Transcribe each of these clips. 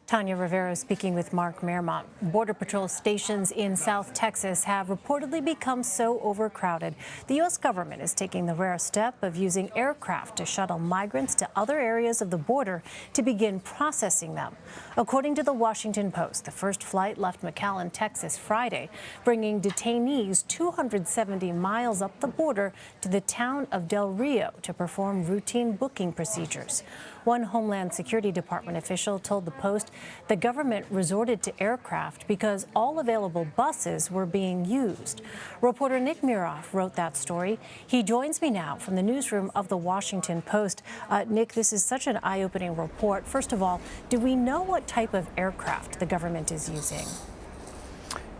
Tanya Rivero speaking with Mark Mermont. Border Patrol stations in South Texas have reportedly become so overcrowded. The U.S. government is taking the rare step of using aircraft to shuttle migrants to other areas of the border to begin processing them. According to the Washington Post, the first flight left McAllen, Texas Friday, bringing detainees 270 miles up the border to the town of Del Rio to perform routine booking procedures. One Homeland Security Department official told the Post the government resorted to aircraft because all available buses were being used. Reporter Nick Miroff wrote that story. He joins me now from the newsroom of the Washington Post. Nick, this is such an eye-opening report. First of all, do we know what type of aircraft the government is using?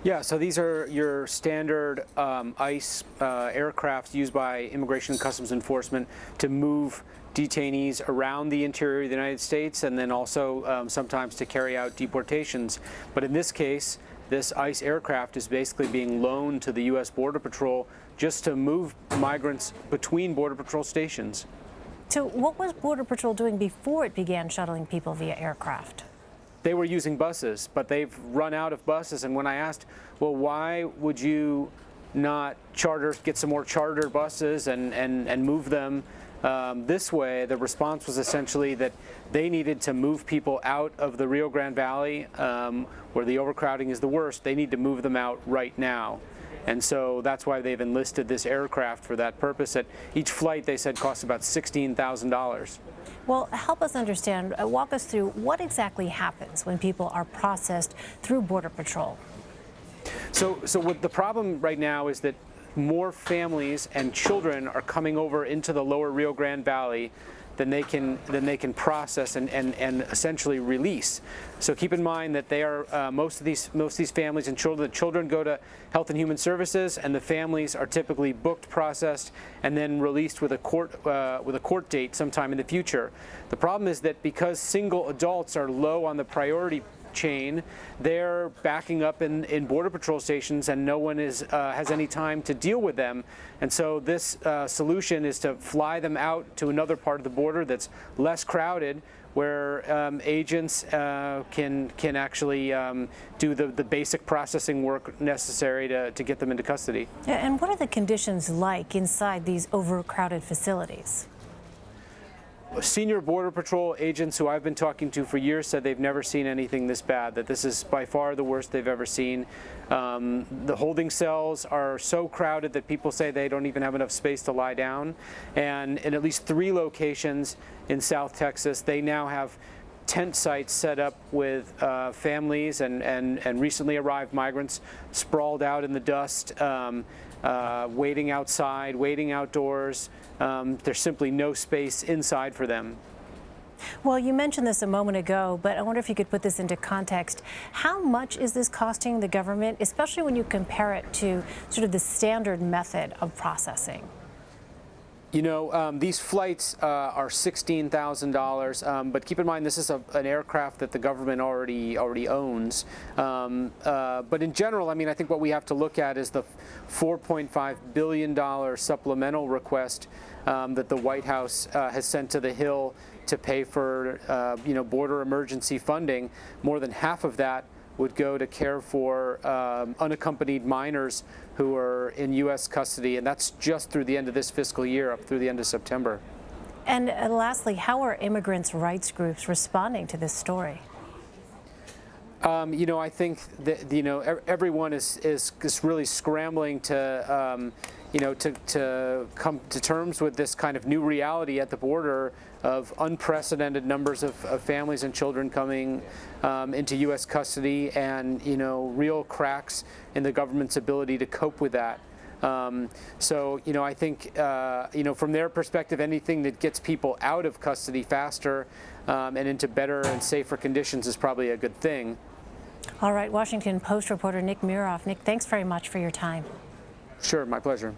Yeah, so these are your standard ICE aircraft used by Immigration and Customs Enforcement to move detainees around the interior of the United States, and then also sometimes to carry out deportations. But in this case, this ICE aircraft is basically being loaned to the U.S. Border Patrol just to move migrants between Border Patrol stations. So what was Border Patrol doing before it began shuttling people via aircraft? They were using buses, but they've run out of buses. And when I asked, well, why would you not get some more charter buses and move them this way, the response was essentially that they needed to move people out of the Rio Grande Valley, where the overcrowding is the worst. They need to move them out right now. And so that's why they've enlisted this aircraft for that purpose. At each flight, they said, costs about $16,000. Well, help us understand, walk us through what exactly happens when people are processed through Border Patrol. So what the problem right now is that more families and children are coming over into the lower Rio Grande Valley than they can process and essentially release. So keep in mind that they are most of these families and children. The children go to Health and Human Services, and the families are typically booked, processed, and then released with a court date sometime in the future. The problem is that because single adults are low on the priority chain, they're backing up in Border Patrol stations, and no one has any time to deal with them. And so this solution is to fly them out to another part of the border that's less crowded, where agents can actually do the basic processing work necessary to get them into custody. And what are the conditions like inside these overcrowded facilities? Senior Border Patrol agents who I've been talking to for years said they've never seen anything this bad, that this is by far the worst they've ever seen. The holding cells are so crowded that people say they don't even have enough space to lie down. And in at least 3 locations in South Texas, they now have tent sites set up with families and recently arrived migrants sprawled out in the dust, waiting outside, waiting outdoors. There's simply no space inside for them. Well, you mentioned this a moment ago, but I wonder if you could put this into context. How much is this costing the government, especially when you compare it to sort of the standard method of processing? You know, these flights are $16,000, but keep in mind this is an aircraft that the government already owns. But in general, I mean, I think what we have to look at is the $4.5 billion supplemental request that the White House has sent to the Hill to pay for, border emergency funding. More than half of that would go to care for unaccompanied minors who are in U.S. custody, and that's just through the end of this fiscal year, up through the end of September. And lastly, how are immigrants' rights groups responding to this story? I think that everyone is really scrambling to to come to terms with this kind of new reality at the border of unprecedented numbers of families and children coming into U.S. custody, and real cracks in the government's ability to cope with that. So I think from their perspective, anything that gets people out of custody faster and into better and safer conditions is probably a good thing. All right, Washington Post reporter Nick Miroff. Nick, thanks very much for your time. Sure, my pleasure.